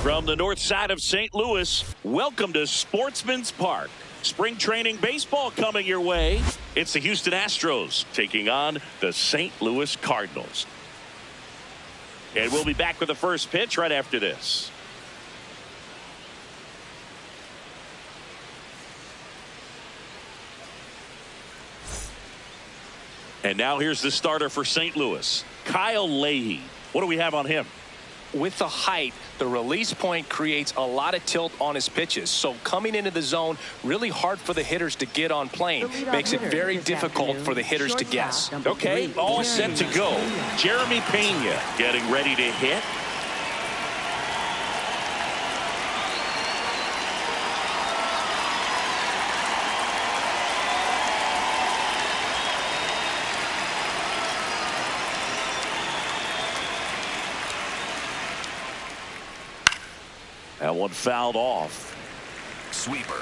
From the north side of St. Louis, welcome to Sportsman's Park. Spring training baseball coming your way. It's the Houston Astros taking on the St. Louis Cardinals. And we'll be back with the first pitch right after this. And now here's the starter for St. Louis, Kyle Leahy. What do we have on him? With the height, the release point creates a lot of tilt on his pitches. So coming into the zone, really hard for the hitters to get on plane. Makes it very difficult for the hitters to guess. Okay, all set to go. Jeremy Pena getting ready to hit. That one fouled off. Sweeper.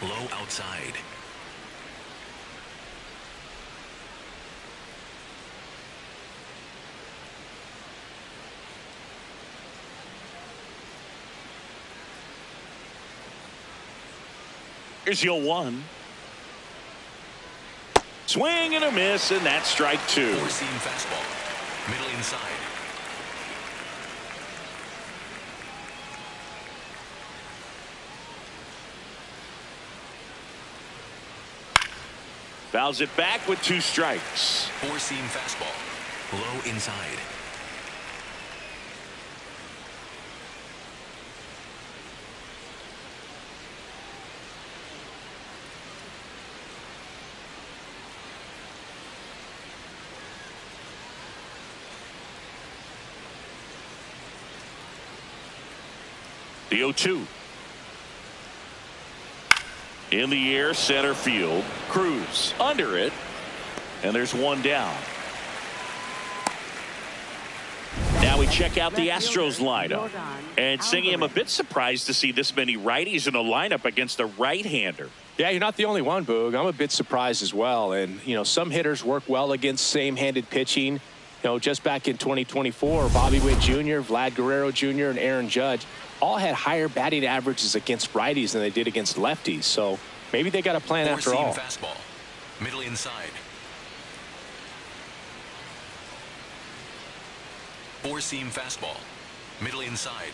Low outside. Here's your one. Swing and a miss, and that's strike two. Four-seam fastball. Middle inside. Fouls it back with two strikes. Four-seam fastball. Low inside. The 0-2. In the air, center field. Cruz under it. And there's one down. Now we check out the Astros lineup. And Singy, I'm a bit surprised to see this many righties in a lineup against a right-hander. Yeah, you're not the only one, Boog. I'm a bit surprised as well. And, you know, some hitters work well against same-handed pitching. You know, just back in 2024, Bobby Witt Jr., Vlad Guerrero Jr., and Aaron Judge all had higher batting averages against righties than they did against lefties. So maybe they got a plan after all. Fastball. Middle inside. Four-seam fastball. Middle inside.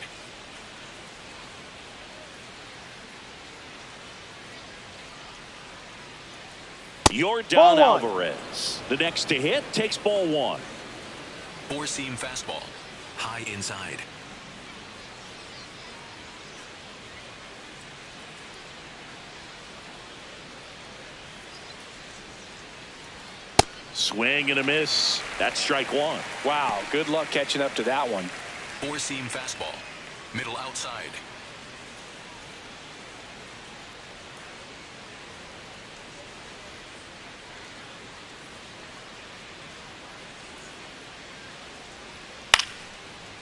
Yordan Alvarez. The next to hit takes ball one. Four-seam fastball. High inside. Swing and a miss. That's strike one. Wow, good luck catching up to that one. Four-seam fastball. Middle outside.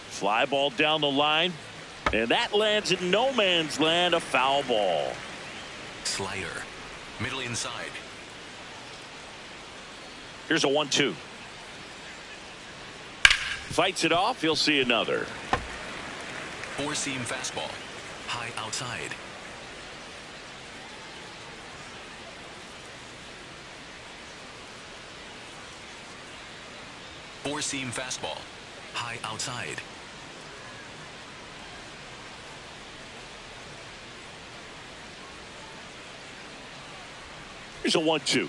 Fly ball down the line. And that lands in no man's land, a foul ball. Slider. Middle inside. Here's a 1-2. Fights it off. He'll see another. Four-seam fastball. High outside. Four-seam fastball. High outside. Here's a 1-2.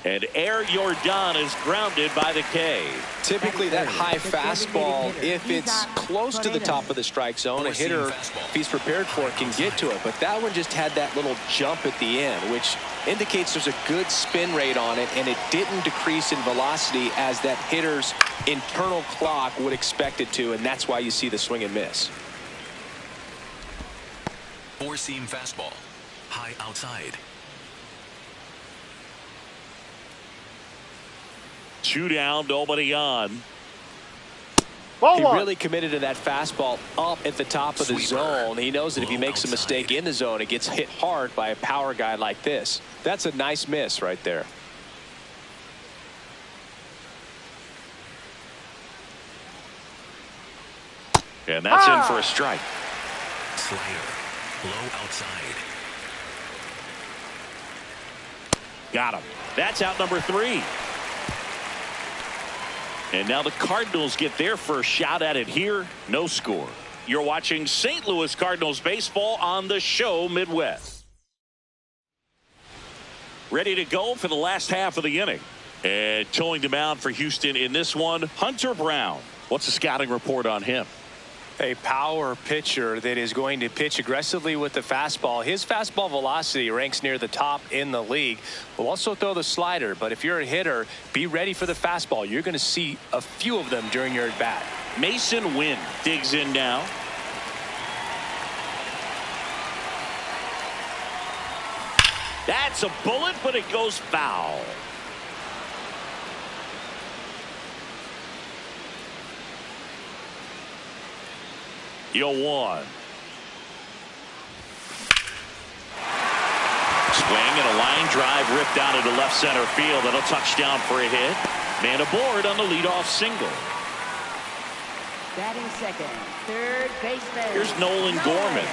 And Air Yordan is grounded by the K. Typically that high fastball, if it's close to the top of the strike zone, a hitter, if he's prepared for it, can get to it. But that one just had that little jump at the end, which indicates there's a good spin rate on it, and it didn't decrease in velocity as that hitter's internal clock would expect it to, and that's why you see the swing and miss. Four-seam fastball. High outside. Two down, nobody on. He really committed to that fastball up at the top of the zone. He knows that if he makes a mistake in the zone, it gets hit hard by a power guy like this. That's a nice miss right there. And that's in for a strike. Slider. Low outside. Got him. That's out number 3. And now the Cardinals get their first shot at it here. No score. You're watching St. Louis Cardinals baseball on the show Midwest. Ready to go for the last half of the inning. And towing the mound for Houston in this one, Hunter Brown. What's the scouting report on him? A power pitcher that is going to pitch aggressively with the fastball. His fastball velocity ranks near the top in the league. Will also throw the slider, but if you're a hitter, be ready for the fastball. You're going to see a few of them during your at bat. Mason Wynn digs in now. That's a bullet, but it goes foul. Yo, 1. Swing and a line drive ripped out into left center field. That'll touch down for a hit. Man aboard on the leadoff single. Batting second, third baseman. Here's Nolan Gorman.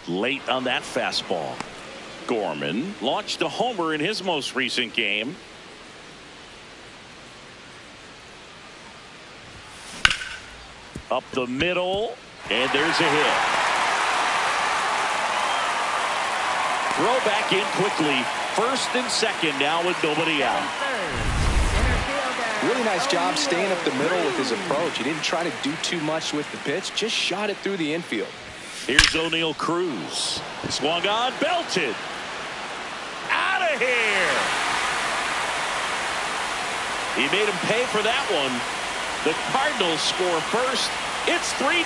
Late on that fastball. Gorman launched a homer in his most recent game. Up the middle, and there's a hit. Throw back in quickly. First and second now with nobody out. Really nice job staying up the middle with his approach. He didn't try to do too much with the pitch, just shot it through the infield. Here's O'Neal Cruz. Swung on, belted. Out of here. He made him pay for that one. The Cardinals score first. It's 3-0.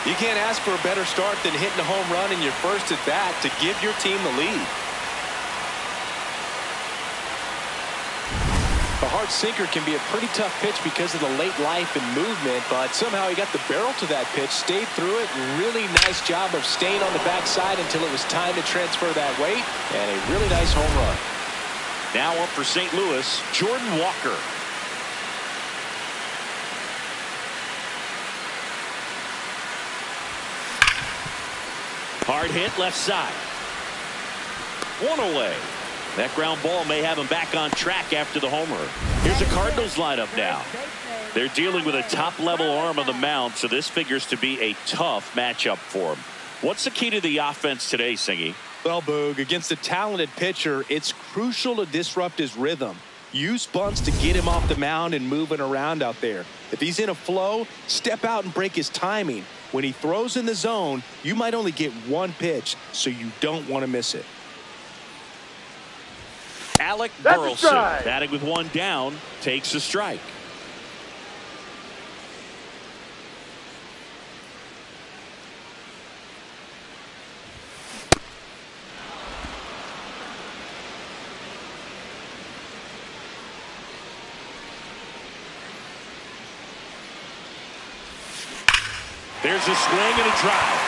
You can't ask for a better start than hitting a home run in your first at bat to give your team the lead. A hard sinker can be a pretty tough pitch because of the late life and movement, but somehow he got the barrel to that pitch, stayed through it. Really nice job of staying on the backside until it was time to transfer that weight, and a really nice home run. Now up for St. Louis, Jordan Walker. Hard hit left side. One away. That ground ball may have him back on track after the homer. Here's the Cardinals lineup now. They're dealing with a top-level arm on the mound, so this figures to be a tough matchup for him. What's the key to the offense today, Singy? Well, Boog, against a talented pitcher, it's crucial to disrupt his rhythm. Use bunts to get him off the mound and moving around out there. If he's in a flow, step out and break his timing. When he throws in the zone, you might only get one pitch, so you don't want to miss it. Alec Burleson, batting with one down, takes a strike. There's a swing and a drive.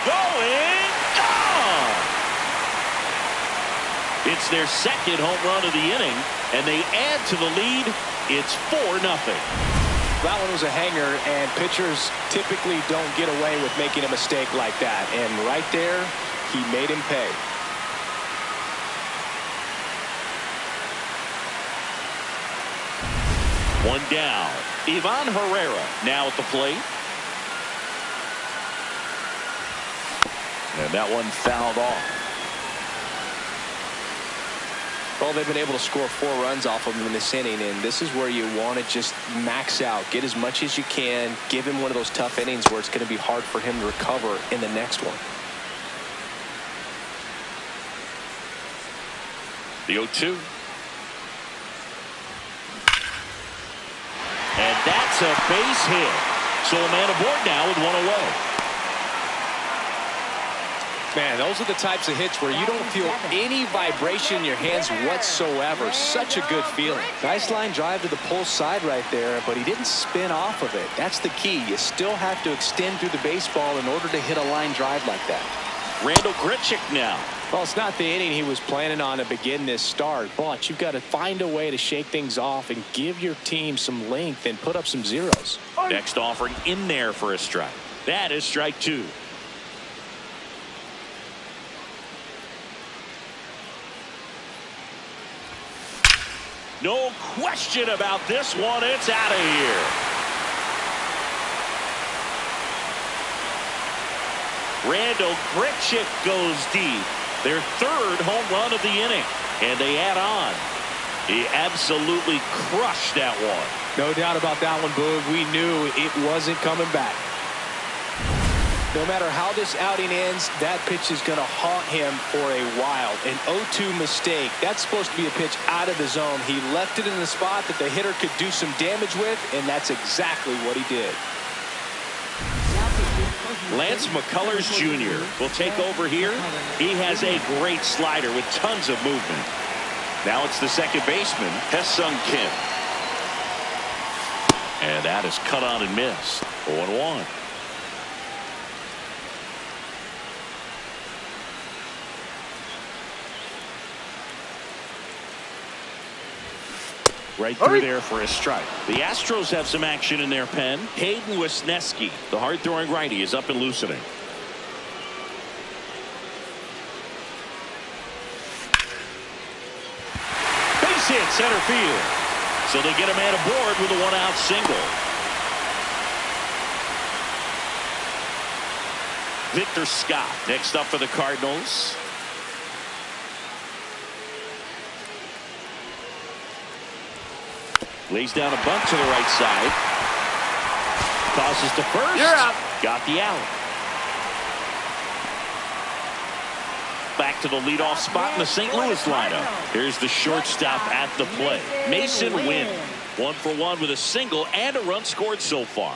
Going, gone! It's their second home run of the inning, and they add to the lead. It's 4-0. That one was a hanger, and pitchers typically don't get away with making a mistake like that. And right there, he made him pay. One down. Ivan Herrera now at the plate. And that one fouled off. Well, they've been able to score 4 runs off of him in this inning, and this is where you want to just max out. Get as much as you can. Give him one of those tough innings where it's going to be hard for him to recover in the next one. The 0-2. And that's a base hit. So a man aboard now with one away. Man, those are the types of hits where you don't feel any vibration in your hands whatsoever. Such a good feeling. Nice line drive to the pull side right there, but he didn't spin off of it. That's the key. You still have to extend through the baseball in order to hit a line drive like that. Randall Grichuk now. Well, it's not the inning he was planning on to begin this start, but you've got to find a way to shake things off and give your team some length and put up some zeros. Next offering in there for a strike. That is strike 2. No question about this one. It's out of here. Randall Grichuk goes deep. Their 3rd home run of the inning. And they add on. He absolutely crushed that one. No doubt about that one, Boog. We knew it wasn't coming back. No matter how this outing ends, that pitch is going to haunt him for a while. An 0-2 mistake. That's supposed to be a pitch out of the zone. He left it in the spot that the hitter could do some damage with, and that's exactly what he did. Lance McCullers Jr. will take over here. He has a great slider with tons of movement. Now it's the second baseman, Ha-Seong Kim. And that is cut on and missed. 0-1. Right through there for a strike. The Astros have some action in their pen. Hayden Wesneski, the hard-throwing righty, is up and loosening. Base hit center field. So they get a man aboard with a 1-out single. Victor Scott next up for the Cardinals. Lays down a bunt to the right side. Tosses to first. You're out. Got the out. Back to the leadoff spot in the St. Louis lineup. Here's the shortstop at the plate. Mason Wynn. 1 for 1 with a single and a run scored so far.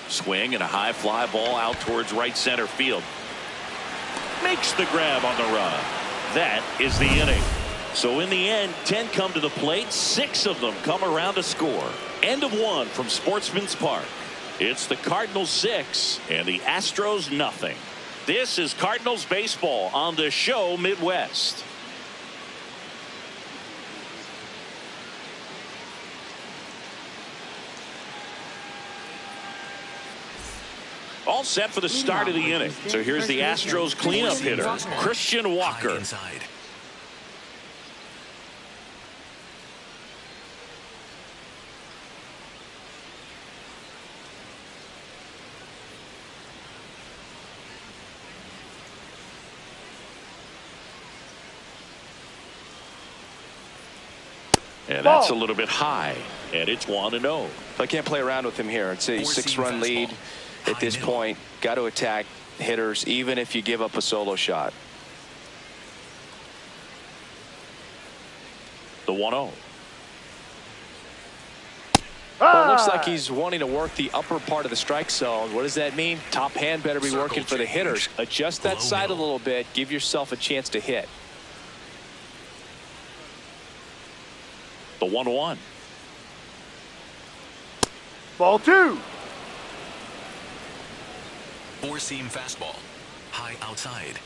Swing and a high fly ball out towards right center field. Makes the grab on the run. That is the inning. So in the end, 10 come to the plate. 6 of them come around to score. End of 1 from Sportsman's Park. It's the Cardinals 6 and the Astros nothing. This is Cardinals baseball on the show Midwest. All set for the start of the inning. So here's the Astros cleanup hitter, Christian Walker. Inside. And that's a little bit high. And it's 1-0. I can't play around with him here. It's a 6-run lead at this point. Got to attack hitters even if you give up a solo shot. The 1-0. Well, it looks like he's wanting to work the upper part of the strike zone. What does that mean? Top hand better be working for the hitters. Adjust that side a little bit. Give yourself a chance to hit. The 1-1. Ball 2. Four-seam fastball. High outside.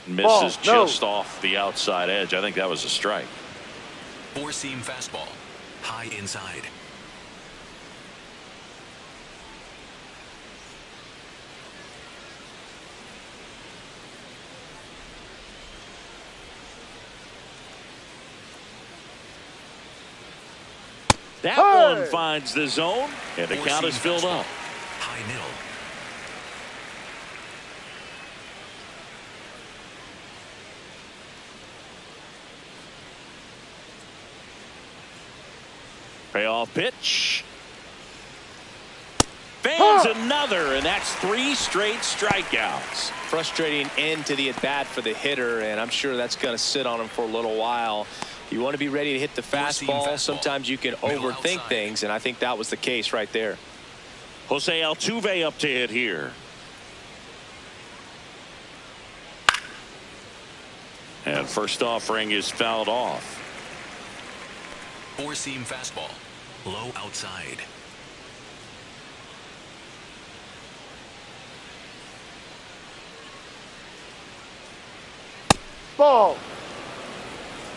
Misses just off the outside edge. I think that was a strike. Four-seam fastball. High inside. That one finds the zone, and the count is filled up. High middle. Payoff pitch. Fans another, and that's 3 straight strikeouts. Frustrating end to the at-bat for the hitter, and I'm sure that's going to sit on him for a little while. You want to be ready to hit the fastball. Sometimes you can overthink things, and I think that was the case right there. Jose Altuve up to hit here. And first offering is fouled off. Four-seam fastball. Low outside. Ball.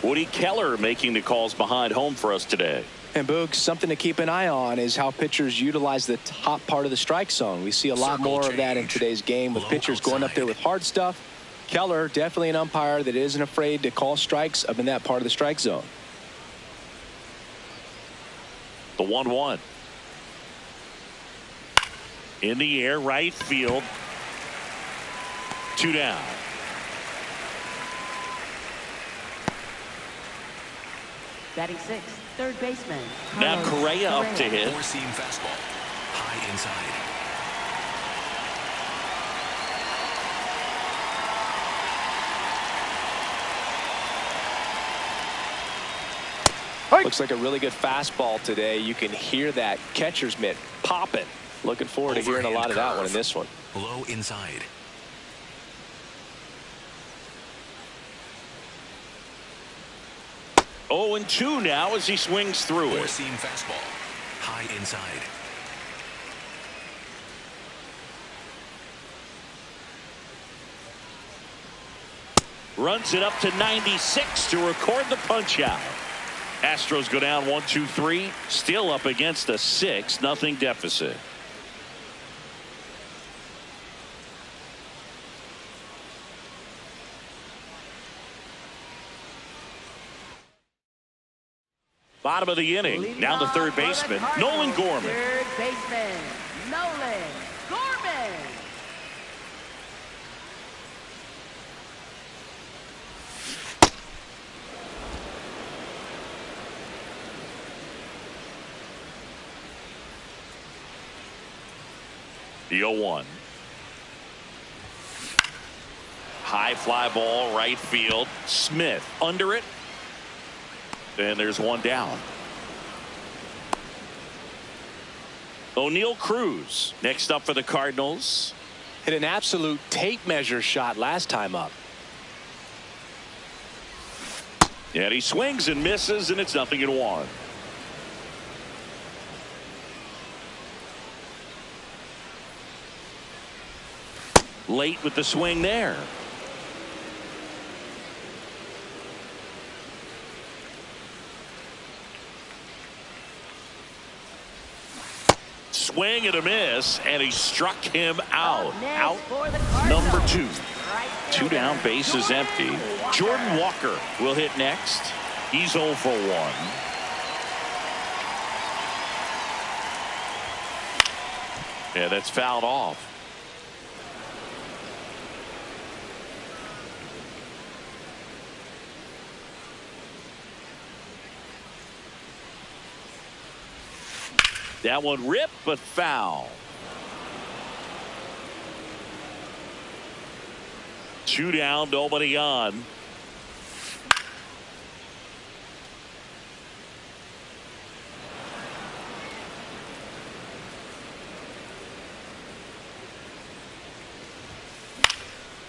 Woody Keller making the calls behind home for us today. And Boog, something to keep an eye on is how pitchers utilize the top part of the strike zone. We see a lot more of that in today's game with pitchers going up there with hard stuff. Keller, definitely an umpire that isn't afraid to call strikes up in that part of the strike zone. The 1-1. In the air, right field. 2 down. Batting sixth, third baseman. Now Correa up to hit. Four-seam fastball. High inside. Looks like a really good fastball today. You can hear that catcher's mitt popping. Looking forward to hearing a lot of that one in this one. Low inside. Oh, and 2 now as he swings through it. Four-seam fastball. High inside. Runs it up to 96 to record the punch out. Astros go down 1-2-3. Still up against a 6-0 deficit. Bottom of the inning. Now the third baseman, Nolan Gorman. Third baseman, Nolan Gorman. The 0-1. High fly ball, right field. Smith under it. And there's 1 down. O'Neal Cruz next up for the Cardinals. Hit an absolute tape measure shot last time up. And he swings and misses, and it's 0-1. Late with the swing there. Swing and a miss, and he struck him out. Out number 2. 2 down, base is empty. Jordan Walker will hit next. He's 0 for 1. Yeah, that's fouled off. That one ripped, but foul. 2 down, nobody on.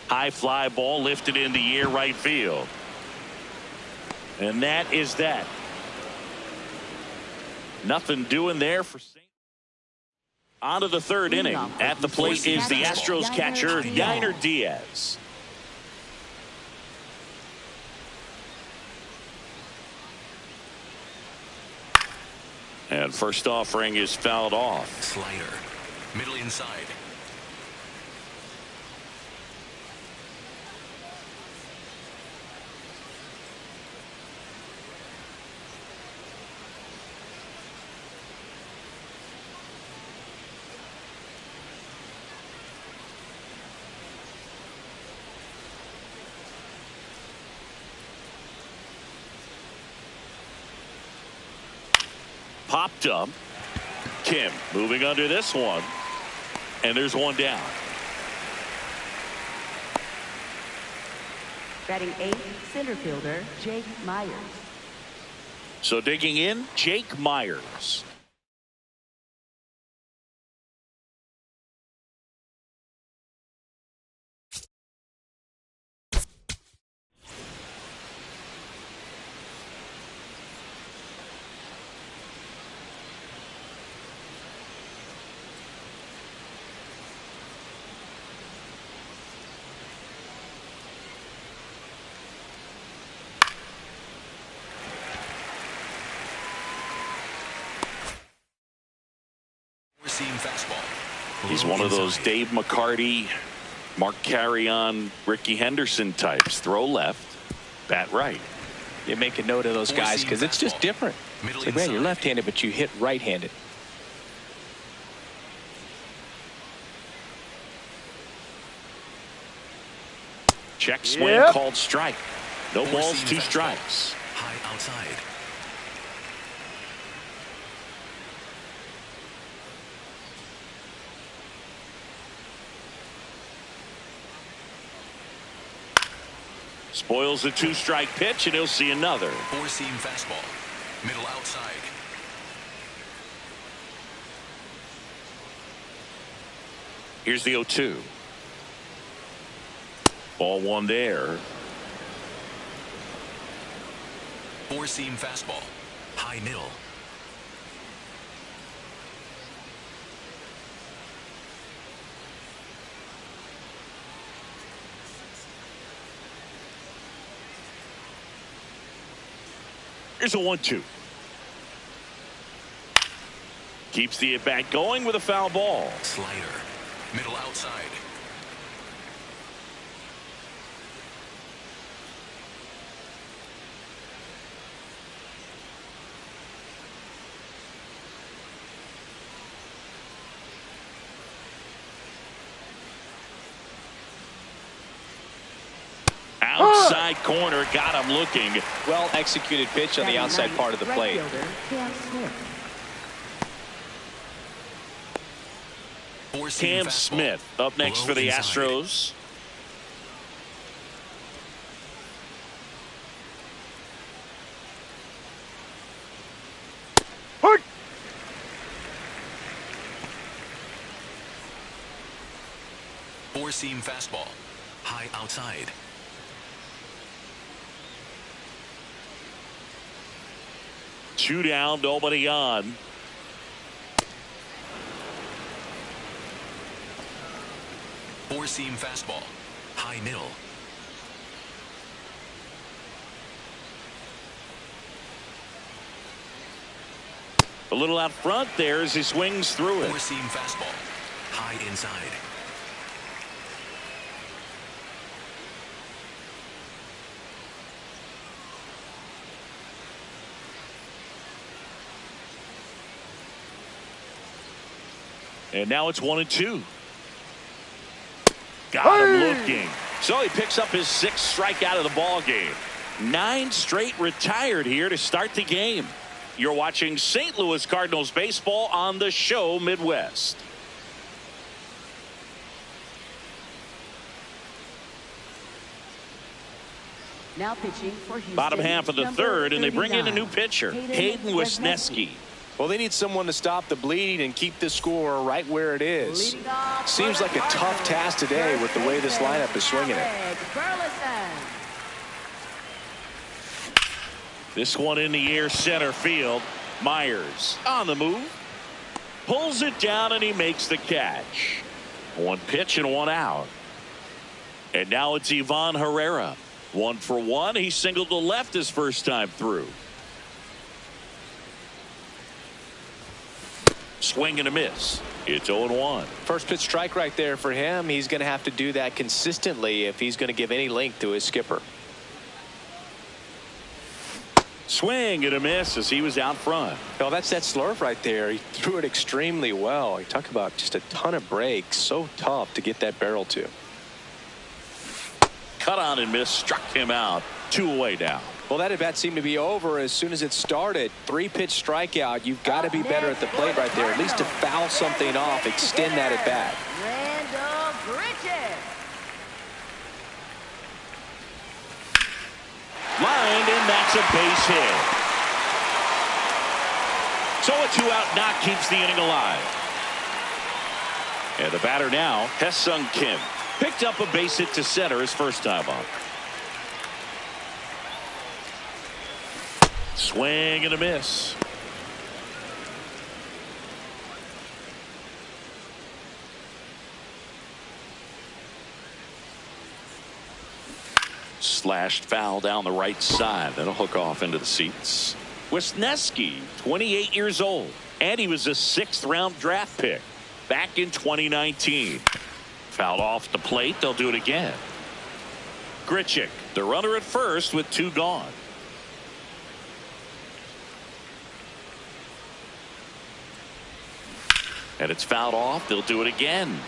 High fly ball lifted in the air, right field. And that is that. Nothing doing there for St. On to the third inning. At the plate is the Astros catcher, Yainer Diaz. And first offering is fouled off. Slider. Middle inside. Popped up. Kim moving under this one. And there's 1 down. Batting 8th, center fielder Jake Myers. So digging in, Jake Myers. He's one of those Dave McCarty, Mark Carrion, Ricky Henderson types. Throw left, bat right. You make a note of those guys because it's just different. It's like, man, you're left-handed, but you hit right-handed. Check swing called strike. No balls, 2 strikes. High outside. Spoils the 2-strike pitch, and he'll see another. 4-seam fastball. Middle outside. Here's the 0-2. Ball 1 there. 4-seam fastball. High middle. Here's a 1-2. Keeps the at-bat going with a foul ball. Slider. Middle outside. Outside corner, got him looking. Well executed pitch on the outside part of the plate. Cam Smith up next for the Astros. Four-seam fastball. High outside. Two down, nobody on. Four-seam fastball. High middle. A little out front there as he swings through it. Four-seam fastball. High inside. And now it's 1-2. Got him looking. So he picks up his 6th strikeout of the ball game. 9 straight retired here to start the game. You're watching St. Louis Cardinals baseball on the show Midwest. Now pitching for Houston, Bottom half of the third, and they bring in a new pitcher, Hayden Wesneski. Well, they need someone to stop the bleeding and keep the score right where it is. Seems like a tough task today with the way this lineup is swinging it. This one in the air, center field. Myers on the move. Pulls it down, and he makes the catch. 1 pitch and 1 out. And now it's Ivan Herrera. 1 for 1. He singled to left his first time through. Swing and a miss. It's 0-1. First pitch strike right there for him. He's going to have to do that consistently if he's going to give any length to his skipper. Swing and a miss as he was out front. Well, that's that slurve right there. He threw it extremely well. You talk about just a ton of breaks. So tough to get that barrel to. Cut on and miss, struck him out. 2 away now. Well, that at bat seemed to be over as soon as it started. 3-pitch strikeout. You've got to be better at the plate right there, at least to foul something off, extend that at bat. Lined, and that's a base hit. So a 2-out knock keeps the inning alive. And the batter now, Hesung Kim. Picked up a base hit to center his first time up. Swing and a miss. Slashed foul down the right side. That'll hook off into the seats. Wesneski, 28 years old, and he was a 6th-round draft pick. back in 2019. Fouled off the plate. They'll do it again. Grichuk, the runner at first with 2 gone. And it's fouled off. They'll do it again.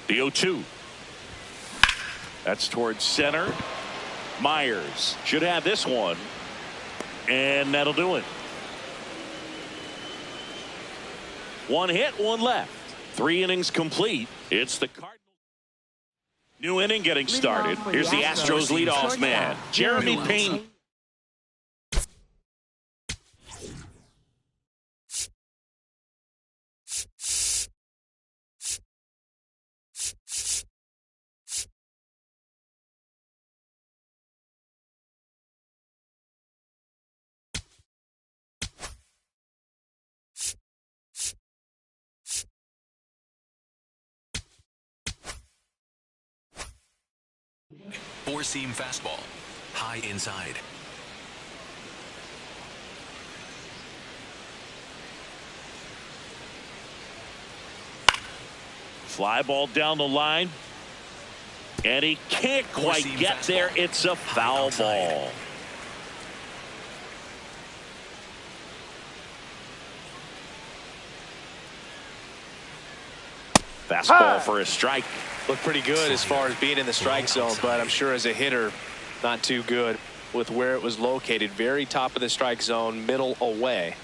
The 0-2. That's towards center. Myers should have this one. And that'll do it. 1 hit, 1 left. 3 innings complete. It's the Cardinals. New inning getting started. Here's the Astros leadoff man, Jeremy Payne. Four-seam fastball. High inside. Fly ball down the line. And he can't quite get there. It's a foul ball. Fastball for a strike. Looked pretty good as far as being in the strike zone, but I'm sure as a hitter, not too good with where it was located. Very top of the strike zone, middle away.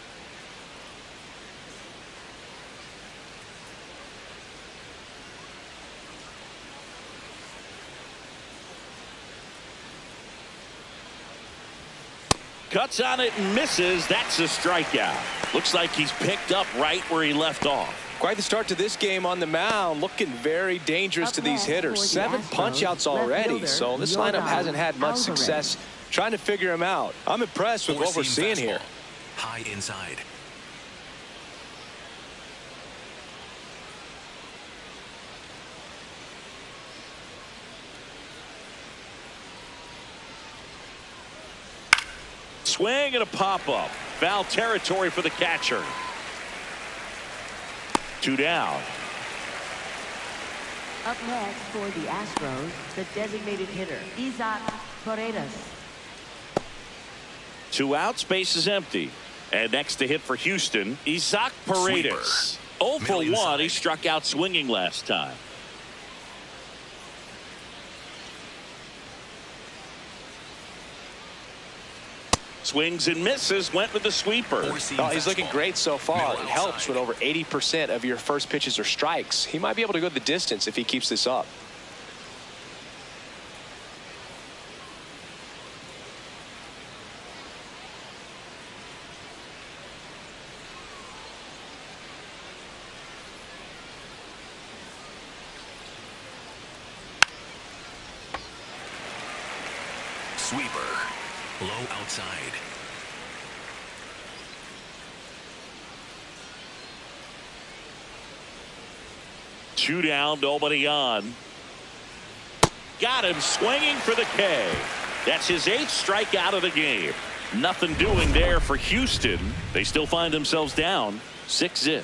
Cuts on it and misses. That's a strikeout. Looks like he's picked up right where he left off. Quite the start to this game on the mound. Looking very dangerous to these hitters. 7 punch-outs already, so this lineup hasn't had much success trying to figure him out. I'm impressed with what we're seeing here. High inside. Swing and a pop-up. Foul territory for the catcher. 2 down. Up next for the Astros, the designated hitter, Isaac Paredes. 2 outs, base is empty. And next to hit for Houston, Isaac Paredes. 0 for 1. He struck out swinging last time. Swings and misses, went with the sweeper. Oh, he's looking great so far. It helps when over 80% of your first pitches are strikes. He might be able to go the distance if he keeps this up. Sweeper. Low outside. Two down, nobody on. Got him swinging for the K. That's his 8th strikeout of the game. Nothing doing there for Houston. They still find themselves down 6-0.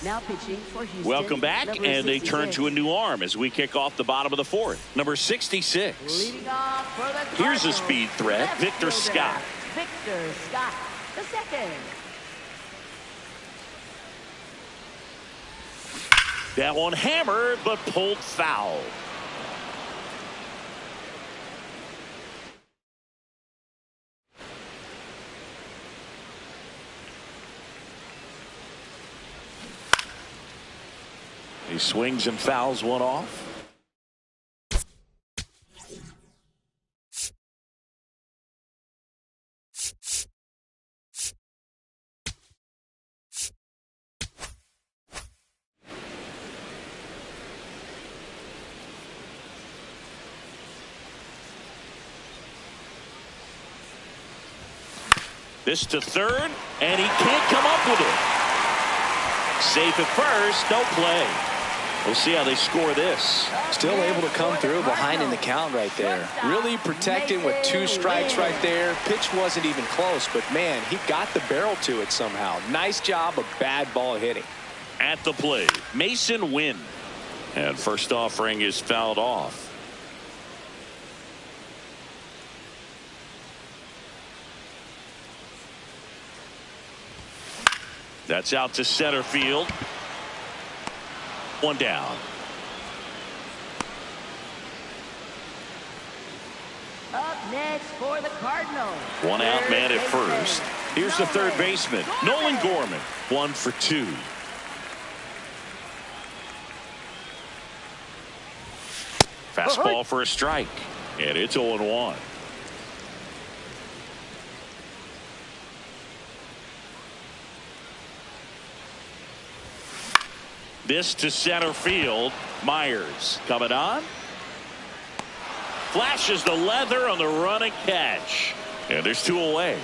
Now pitching for Houston. Welcome back, and they turn to a new arm as we kick off the bottom of the 4th. Number 66. Leading off for the Here's a Cardinals, speed threat, left Victor fielder, Scott. Victor Scott, the second. That one hammered, but pulled foul. He swings and fouls one off. This to third, and he can't come up with it. Safe at first, no play. We'll see how they score this. Still able to come through behind in the count right there. Really protecting with 2 strikes right there. Pitch wasn't even close, but man, he got the barrel to it somehow. Nice job of bad ball hitting. At the plate, Mason Wynn. And first offering is fouled off. That's out to center field. One down. Up next for the Cardinals. One out man at first. Here's the third baseman, Nolan Gorman. 1 for 2. Fastball for a strike. And it's 0-1. This to center field. Myers coming on. Flashes the leather on the running catch. And there's 2 away.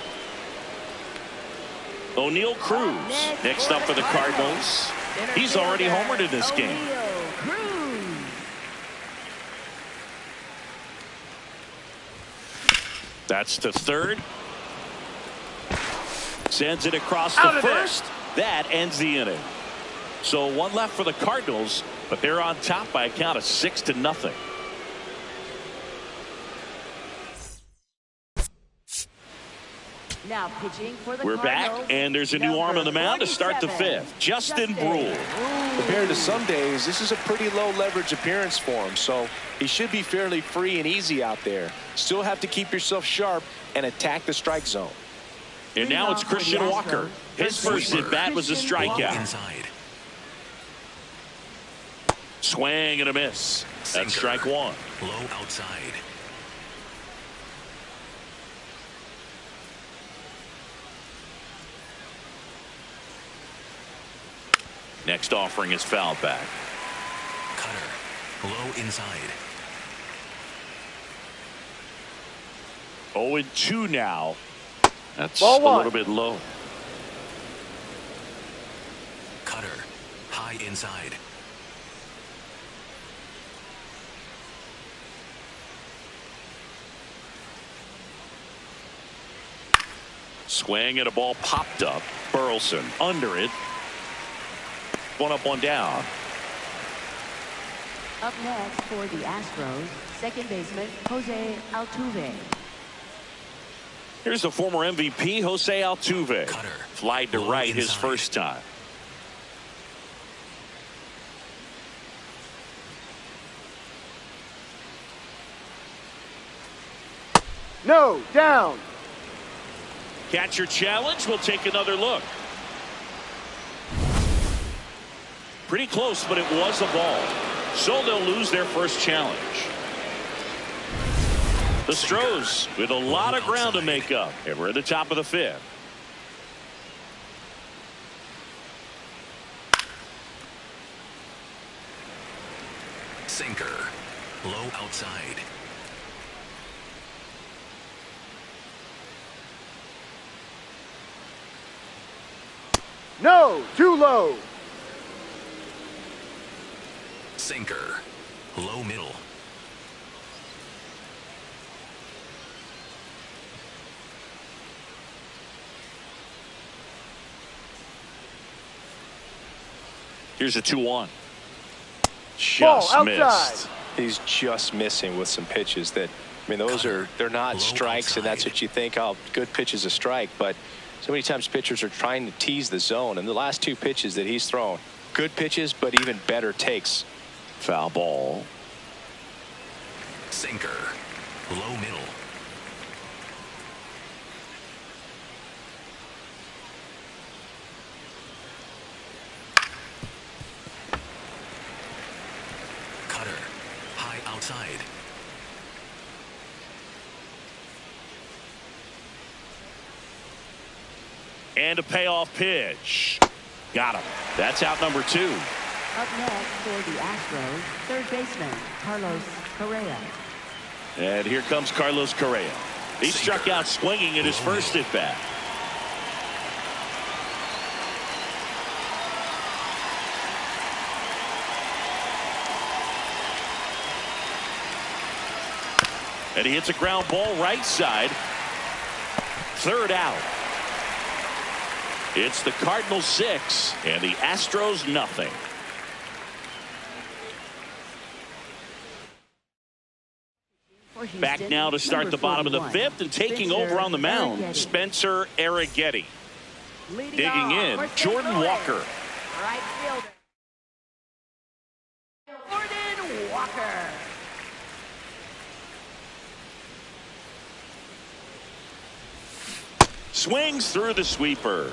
O'Neal Cruz next up for the Cardinals. He's already homered in this game. That's to third. Sends it across the first. That ends the inning. So 1 left for the Cardinals, but they're on top by a count of 6-0. Now pitching for the We're Cardinals, back, and there's a new arm on the mound to start the 5th. Justin Brule. Compared to some days, this is a pretty low leverage appearance for him, so he should be fairly free and easy out there. Still have to keep yourself sharp and attack the strike zone. And now it's Christian Walker. His first at bat was a strikeout. Inside. Swing and a miss. That's strike 1. Low outside. Next offering is fouled back. Cutter. Low inside. 0-2 now. That's Ball a 1. little bit low. Cutter. High inside. Swing and a ball popped up. Burleson under it. 1 up, 1 down. Up next for the Astros, second baseman Jose Altuve. Here's the former MVP, Jose Altuve. Cutter. Flied to Low right his inside. first time. No, down. Catcher challenge. We'll take another look. Pretty close, but it was a ball. So they'll lose their first challenge. The Astros with a lot of ground to make up. And we're at the top of the 5th. Sinker. Low outside. No, too low. Sinker. Low middle. Here's a 2-1. Ball Just outside. missed. He's just missing with some pitches that, I mean, they're not Low strikes, and that's outside. what you think, oh, good pitch is a strike, but so many times pitchers are trying to tease the zone, and the last 2 pitches that he's thrown, good pitches, but even better takes. Foul ball. Sinker. Low middle. Cutter. High outside. And a payoff pitch. Got him. That's out number 2. Up next for the Astros, third baseman Carlos Correa. And here comes Carlos Correa. He struck out swinging in his first at bat. And he hits a ground ball right side. Third out. It's the Cardinals 6 and the Astros nothing. Back now to start the bottom of the fifth, and taking over on the mound, Spencer Arrighetti. Digging in, Jordan Walker. Right fielder. Jordan Walker. Swings through the sweeper.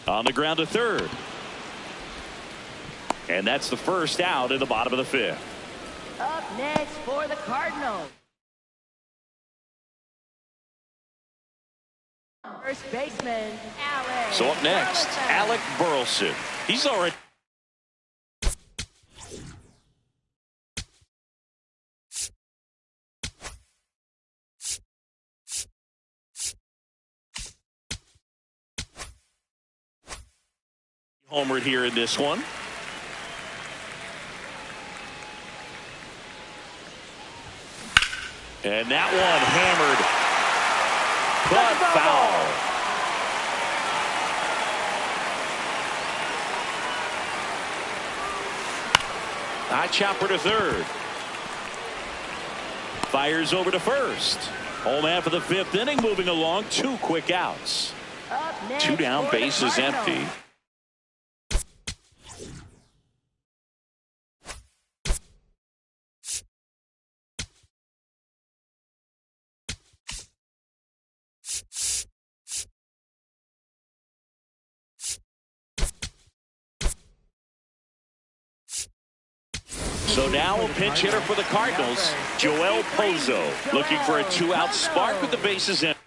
On the ground to third. And that's the first out in the bottom of the fifth. Up next for the Cardinals. First baseman, Alec. So up next, Burleson. Alec Burleson. He's already homered here in this one. And that one hammered, but foul. High chopper to third. Fires over to first. Home half of the fifth inning, moving along. 2 quick outs. Up next 2 down, for the bases Cardinals. empty. So now a pinch hitter for the Cardinals, Joel Pozo, looking for a 2-out spark with the bases empty.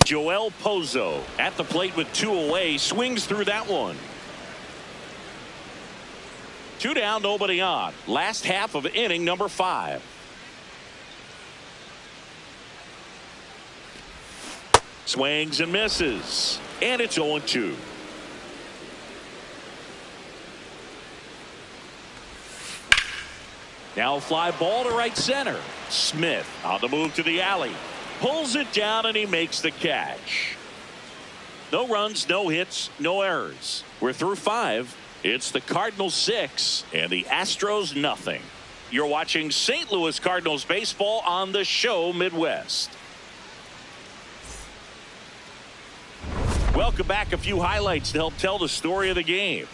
Joel Pozo at the plate with 2 away, swings through that one. 2 down, nobody on. Last half of inning number 5. Swings and misses, and it's 0-2. Now a fly ball to right center. Smith on the move to the alley. Pulls it down and he makes the catch. No runs, no hits, no errors. We're through 5. It's the Cardinals 6 and the Astros nothing. You're watching St. Louis Cardinals baseball on the show Midwest. Welcome back. A few highlights to help tell the story of the game.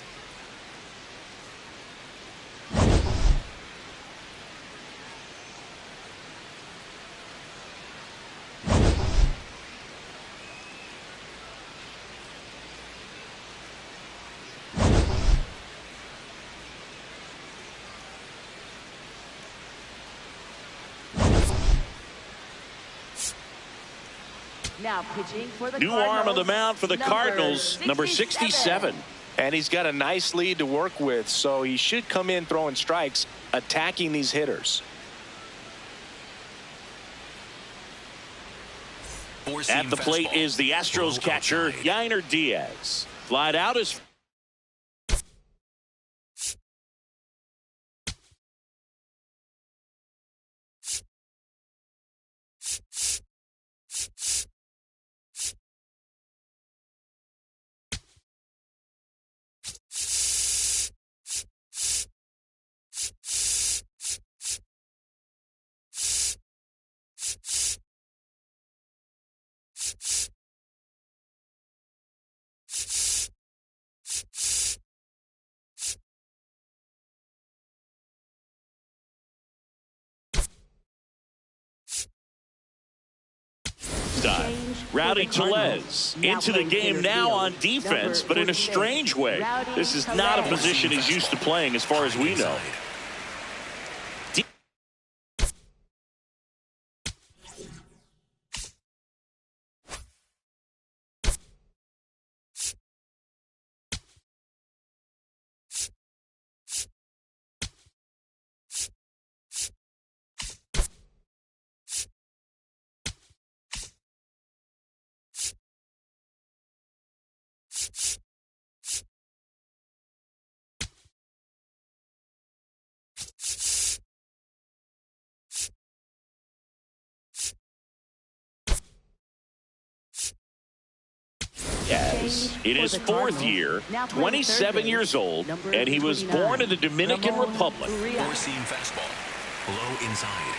Now pitching for the New arm on the mound for the Cardinals, number 67. And he's got a nice lead to work with, so he should come in throwing strikes, attacking these hitters. At the plate is the Astros catcher, Yainer Diaz. Flied out is Rowdy Tellez into the game now on defense, but in a strange way. This is not a position he's used to playing as far as we know. In his 4th year, 27 years old, and he was born in the Dominican Republic. Four-seam fastball, low inside.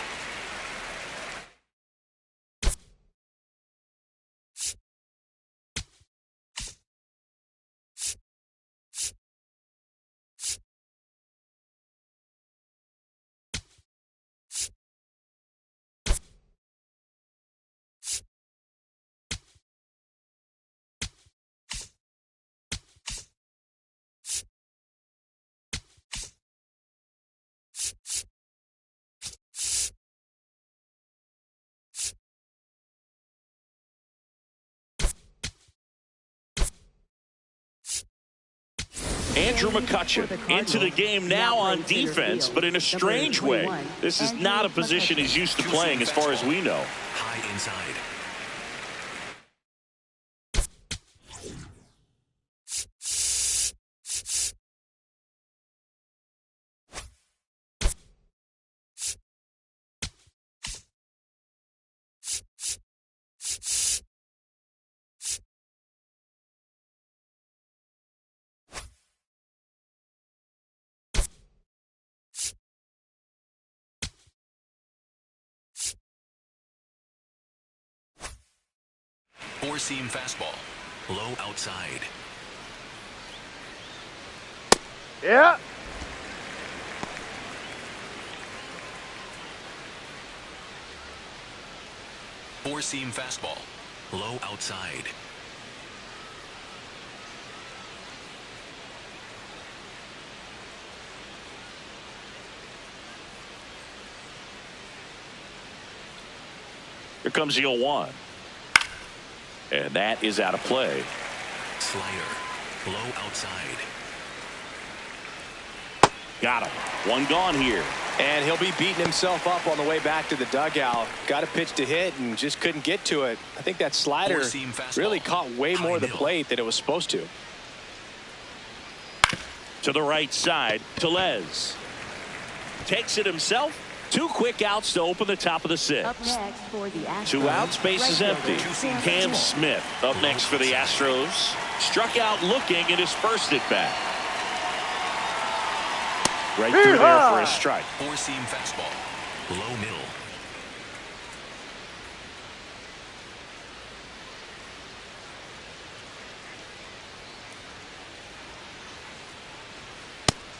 Andrew McCutchen into the game now on defense, but in a strange way. This is not a position he's used to playing as far as we know. High inside. Four-seam fastball, low outside. Yeah. Four-seam fastball, low outside. Here comes the 0-1. And that is out of play. Slider. Low outside. Got him. One gone here. And he'll be beating himself up on the way back to the dugout. Got a pitch to hit and just couldn't get to it. I think that slider really caught way more of the plate than it was supposed to. To the right side, Tellez takes it himself. 2 quick outs to open the top of the 6th. Up next for the Astros. 2 outs, base is empty. Cam Smith up next for the Astros. Struck out looking at his first at bat. Right through there for a strike. Four-seam fastball. Low middle.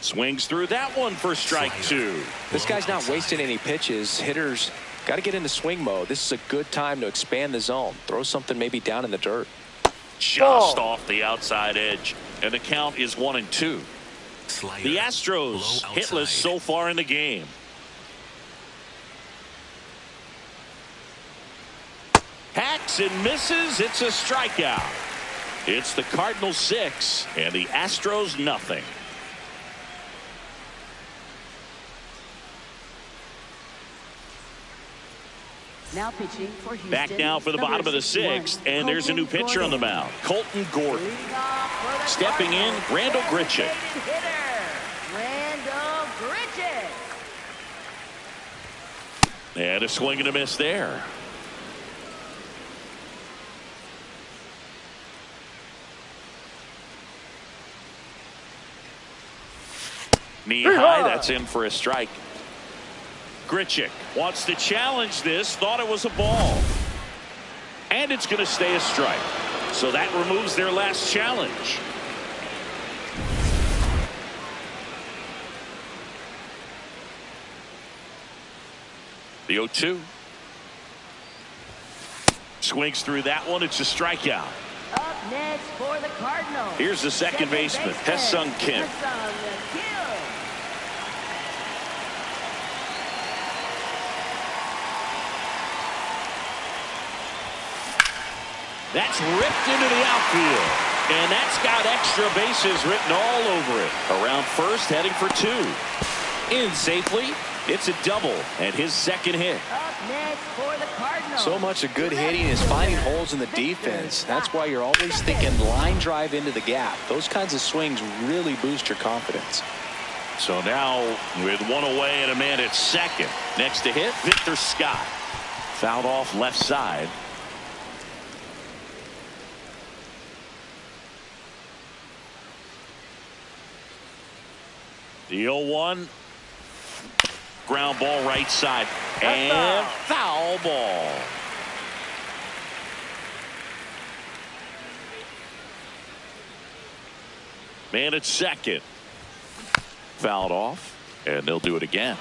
Swings through that one for strike 2. This guy's not wasting any pitches. Hitters got to get into swing mode. This is a good time to expand the zone. Throw something maybe down in the dirt. Just off the outside edge. And the count is 1-2. Slider. The Astros hitless so far in the game. Hacks and misses. It's a strikeout. It's the Cardinals 6 and the Astros nothing. Now pitching for Houston. Back now for the bottom of the 6th, and there's a new pitcher on the mound. Colton Gordon. Stepping in, Randall Grichuk. Randall Grichuk. And a swing and a miss there. Knee high, that's in for a strike. Grichuk wants to challenge this, thought it was a ball. And it's going to stay a strike. So that removes their last challenge. The 0-2. Swings through that one. It's a strikeout. Up next for the Cardinals. Here's the second baseman, Hesung Kim. That's ripped into the outfield. And that's got extra bases written all over it. Around first, heading for 2. In safely. It's a double and his second hit. Up next for the Cardinals. So much of good hitting is finding holes in the defense. That's why you're always thinking line drive into the gap. Those kinds of swings really boost your confidence. So now with 1 away and a man at second. Next to hit, Victor Scott. Fouled off left side. The 0-1. Ground ball right side. And foul ball. Man at second. Fouled off. And they'll do it again.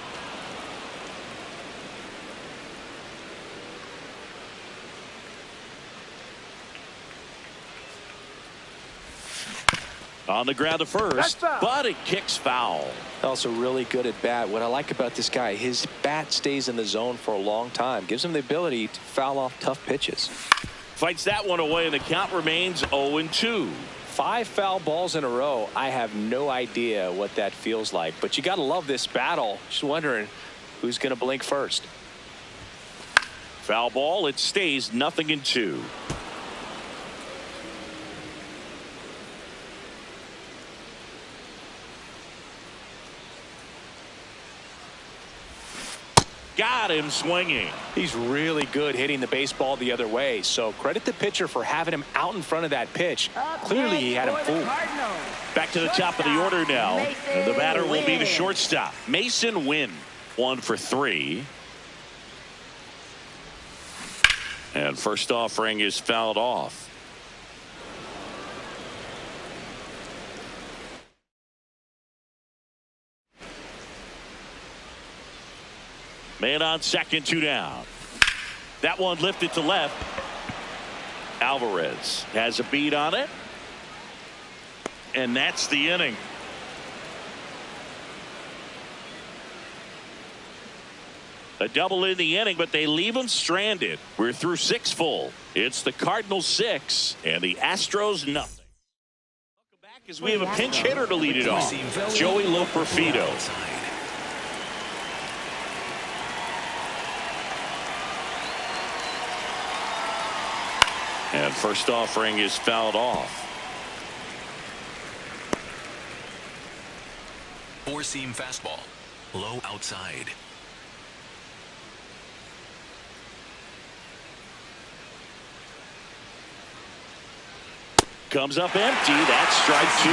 On the ground to first, but it kicks foul. Also really good at bat. What I like about this guy, his bat stays in the zone for a long time. Gives him the ability to foul off tough pitches. Fights that one away, and the count remains 0-2. 5 foul balls in a row. I have no idea what that feels like, but you got to love this battle. Just wondering who's going to blink first. Foul ball. It stays 0-2. Got him swinging. He's really good hitting the baseball the other way, so credit the pitcher for having him out in front of that pitch. Clearly he had him fooled. Back to the top of the order now, and the batter will be the shortstop, Mason Wynn. 1 for 3. And first offering is fouled off. Man on second, 2 down. That one lifted to left. Alvarez has a beat on it. And that's the inning. A double in the inning, but they leave him stranded. We're through 6 full. It's the Cardinals 6 and the Astros nothing. Welcome back as we have a pinch hitter to lead it off. Joey Loperfido. And first offering is fouled off. Four-seam fastball. Low outside. Comes up empty. That's strike 2.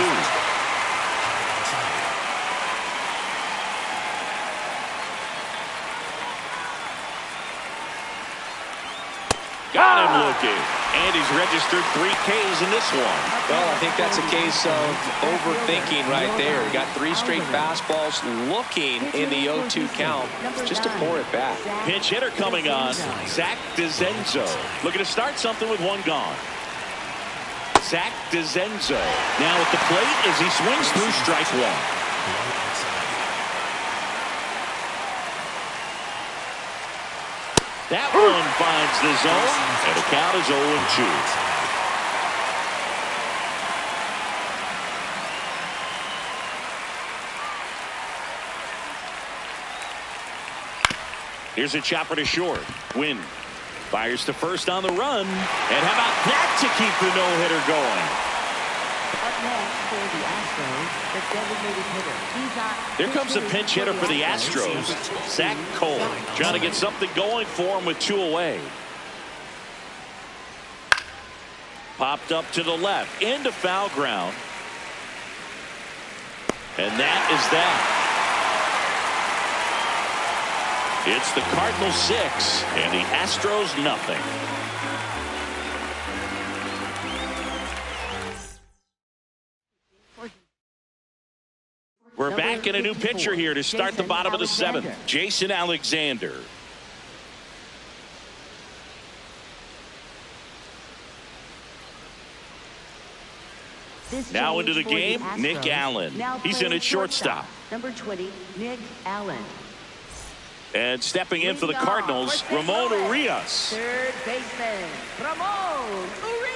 Got him looking. And he's registered 3 Ks in this one. Well, I think that's a case of overthinking right there. He got 3 straight fastballs looking in the 0-2 count just to pour it back. Pinch hitter coming on. Zach DeZenzo. Looking to start something with 1 gone. Zach DeZenzo now at the plate as he swings through strike 1. That one finds the zone, and the count is 0-2. Here's a chopper to short. Wynn fires to first on the run. And how about that to keep the no-hitter going? Up next for the Astros, the designated hitter. Here comes a pinch hitter for the Astros. Zach Cole trying to get something going for him with 2 away. Popped up to the left into foul ground. And that is that. It's the Cardinals 6 and the Astros nothing. We're back in a new pitcher here to start the bottom of the 7th. Jason Alexander. Now into the game, Nick Allen. He's in at shortstop. Number 20, Nick Allen. And stepping in for the Cardinals, Ramon Urias. Third baseman, Ramon Urias.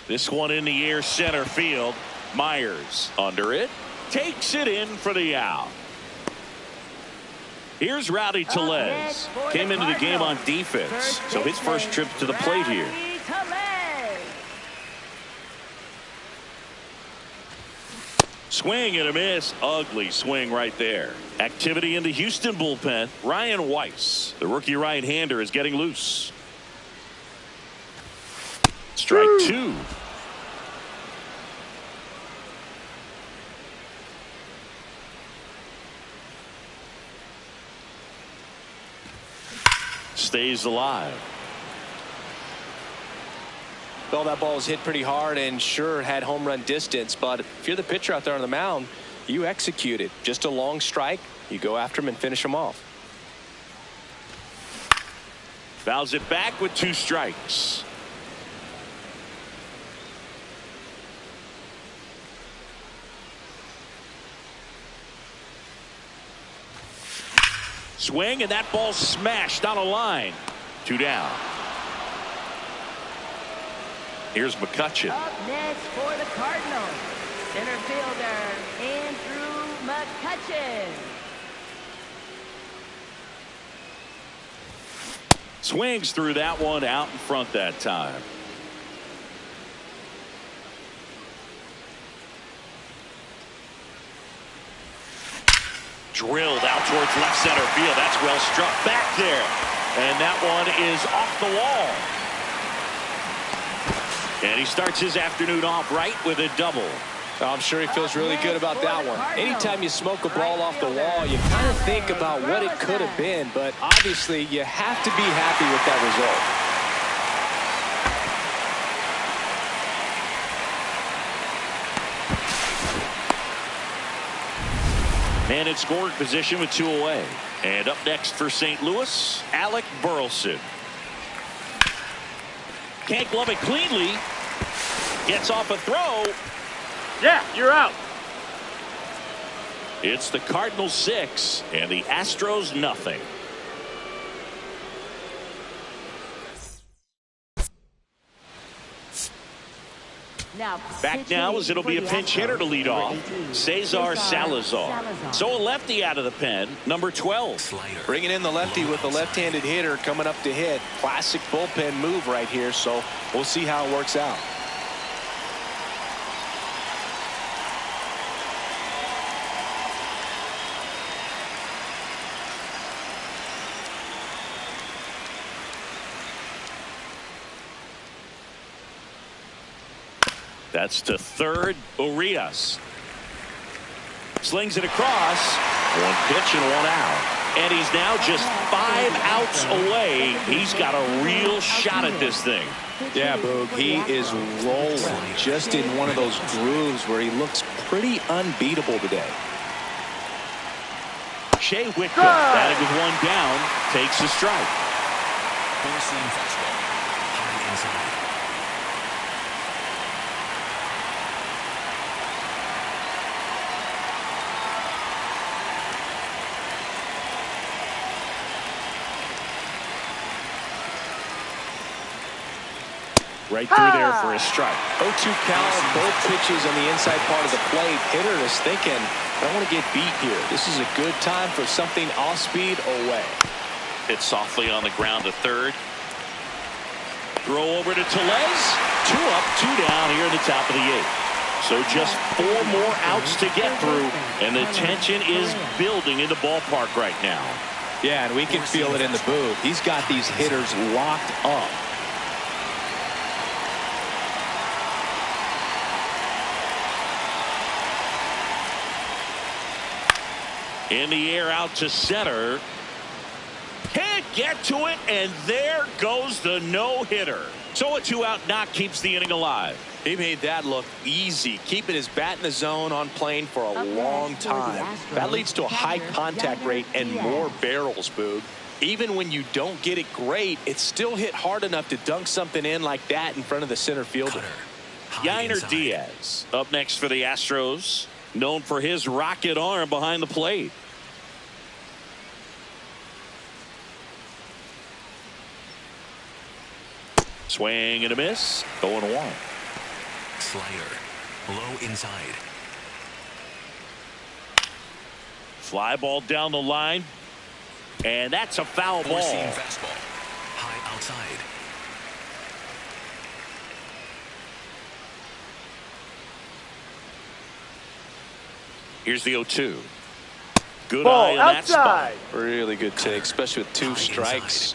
This one in the air, center field. Myers under it. Takes it in for the out. Here's Rowdy Tellez. Came into the game on defense, so his first trip to the plate here. Swing and a miss. Ugly swing right there. Activity in the Houston bullpen. Ryan Weiss, the rookie right-hander, is getting loose. Strike 2. Stays alive. Well, that ball was hit pretty hard and sure had home run distance, but if you're the pitcher out there on the mound, you execute it. Just a long strike, you go after him and finish him off. Fouls it back with 2 strikes. Swing, and that ball smashed on a line. 2 down. Here's McCutchen. Up next for the Cardinals, center fielder Andrew McCutchen. Swings through that one out in front that time. Drilled out towards left center field. That's well struck back there. And that one is off the wall. And he starts his afternoon off right with a double. I'm sure he feels really good about that one. Anytime you smoke a ball off the wall, you kind of think about what it could have been, but obviously you have to be happy with that result. Man in scoring position with 2 away. And up next for St. Louis, Alec Burleson. Can't glove it cleanly. Gets off a throw. Yeah, you're out. It's the Cardinals 6 and the Astros nothing. Back now as it'll be a pinch hitter to lead off. Cesar Salazar. So a lefty out of the pen, number 12. Bringing in the lefty with a left-handed hitter coming up to hit. Classic bullpen move right here, so we'll see how it works out. That's to third. Urias slings it across. 1 pitch and 1 out. And he's now just 5 outs away. He's got a real shot at this thing. Yeah, Boog, he is rolling just in one of those grooves where he looks pretty unbeatable today. Shea Whitcomb batting with 1 down, takes a strike. Four-seam fastball. High inside. Right through there for a strike. 0-2 count, both pitches on the inside part of the plate. Hitter is thinking, I don't want to get beat here. This is a good time for something off speed away. Hit softly on the ground to third. Throw over to Tellez. 2 up, 2 down here in the top of the 8th. So just 4 more outs to get through, and the tension is building in the ballpark right now. Yeah, and we can feel it in the booth. He's got these hitters locked up. In the air out to center. Can't get to it, and there goes the no-hitter. So a 2-out knock keeps the inning alive. He made that look easy, keeping his bat in the zone on plane for a long time. That leads to a high contact rate and more barrels, Boog. Even when you don't get it great, it's still hit hard enough to dunk something in like that in front of the center fielder. Yainer Diaz up next for the Astros, known for his rocket arm behind the plate. Swing and a miss. 0-1. Slider. Low inside. Fly ball down the line. And that's a foul ball. Four-seam fastball. High outside. Here's the 0-2. Good Ball eye on outside. that spot. Really good take, especially with 2 strikes.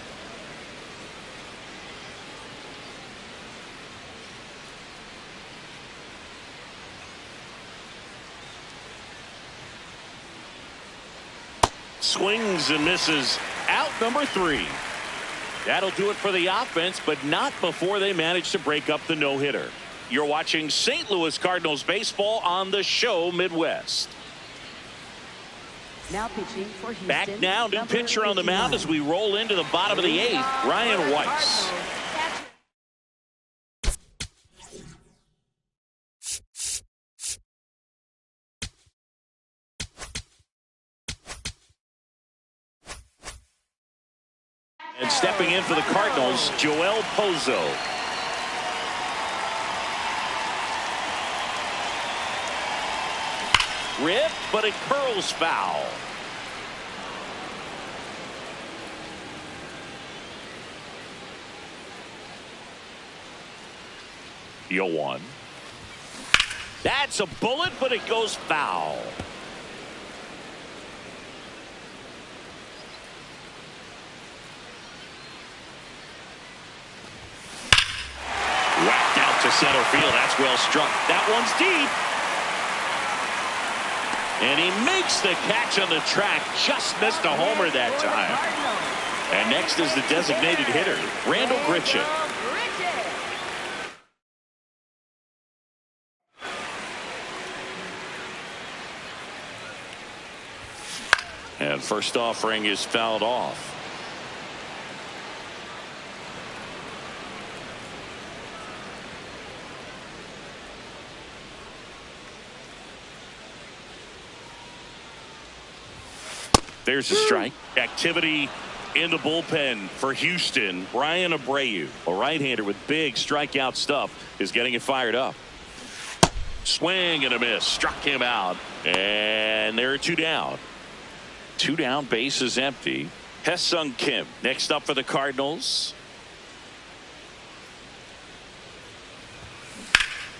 Swings and misses. Out number 3. That'll do it for the offense, but not before they manage to break up the no-hitter. You're watching St. Louis Cardinals baseball on the show Midwest. Now pitching for Houston. Back now, new pitcher on the mound as we roll into the bottom of the 8th, Ryan Weiss. And stepping in for the Cardinals, Joel Pozo. Rip, but it curls foul. 0-1. That's a bullet, but it goes foul. Whacked out to center field. That's well struck. That one's deep. And he makes the catch on the track. Just missed a homer that time. And next is the designated hitter, Randall Gritchen. And first offering is fouled off. There's a strike. Activity in the bullpen for Houston. Brian Abreu, a right-hander with big strikeout stuff, is getting it fired up. Swing and a miss. Struck him out. And there are 2 down. 2 down, base is empty. Hesung Kim next up for the Cardinals.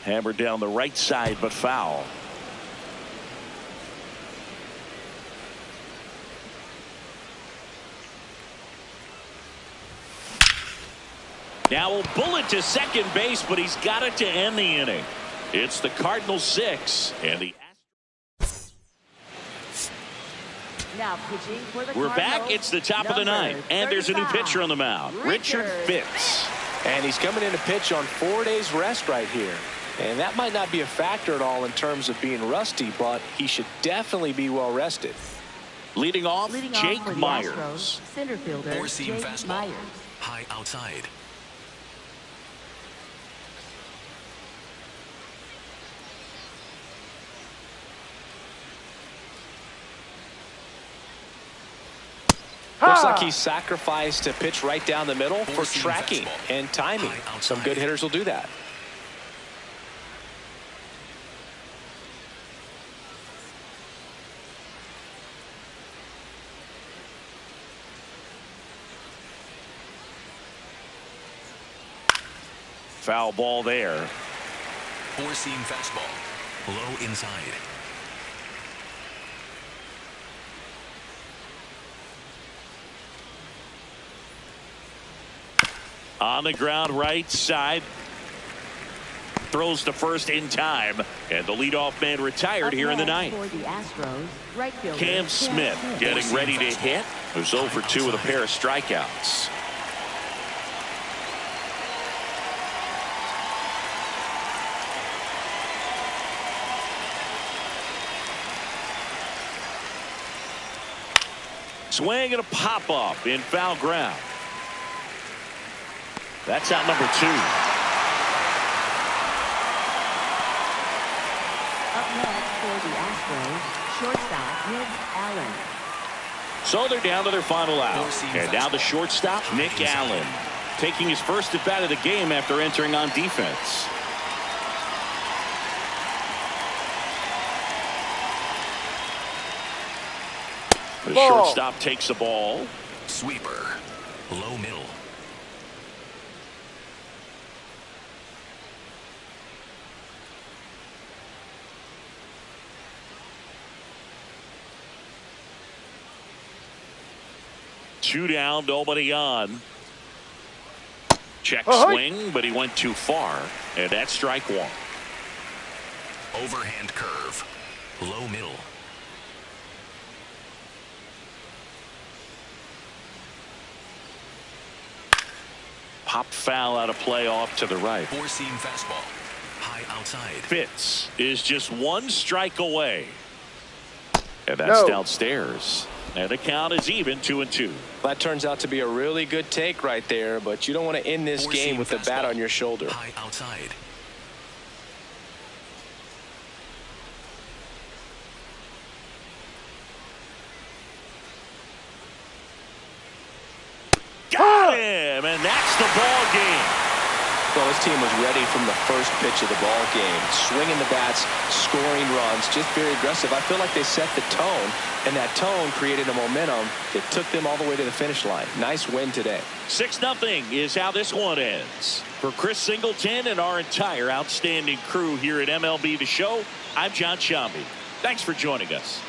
Hammered down the right side, but foul. Now a bullet to second base, but he's got it to end the inning. It's the Cardinals 6 and the Now pitching for the We're Cardinals, back. It's the top of the 9th, and there's a new pitcher on the mound, Richard Fitz. And he's coming in to pitch on 4 days rest right here. And that might not be a factor at all in terms of being rusty, but he should definitely be well rested. Leading off, Jake for the Myers. Astros, center fielder Four-seam Jake fastball. Myers. High outside. Looks like he sacrificed to pitch right down the middle for Four-seam tracking fastball. and timing. High Some outside. good hitters will do that. Foul ball there. Four-seam fastball. Low inside. On the ground right side. Throws to first in time. And the leadoff man retired Up here in the next 9th. for the Astros, right fielder Cam Smith getting ready to hit. Was 0 for 2 with a pair of strikeouts. Swing and a pop up in foul ground. That's out number 2. Up next for the Astros, shortstop Nick Allen. So they're down to their final out. Four-seam And now the shortstop, Nick Allen, taking his first at bat of the game after entering on defense. The shortstop takes the ball. Sweeper. Low middle. Two down, nobody on. Check swing, but he went too far. And that's strike 1. Overhand curve. Low middle. Pop foul out of play off to the right. Four-seam fastball. High outside. Fitz is just 1 strike away. And that's downstairs. And the count is even 2-2. That turns out to be a really good take right there, but you don't want to end this game with the bat on your shoulder. High outside. Got him, and that's the ball game. Well, this team was ready from the first pitch of the ball game, swinging the bats, scoring runs, just very aggressive. I feel like they set the tone, and that tone created a momentum that took them all the way to the finish line. Nice win today. 6-0 is how this one ends. For Chris Singleton and our entire outstanding crew here at MLB The Show, I'm John Shambi. Thanks for joining us.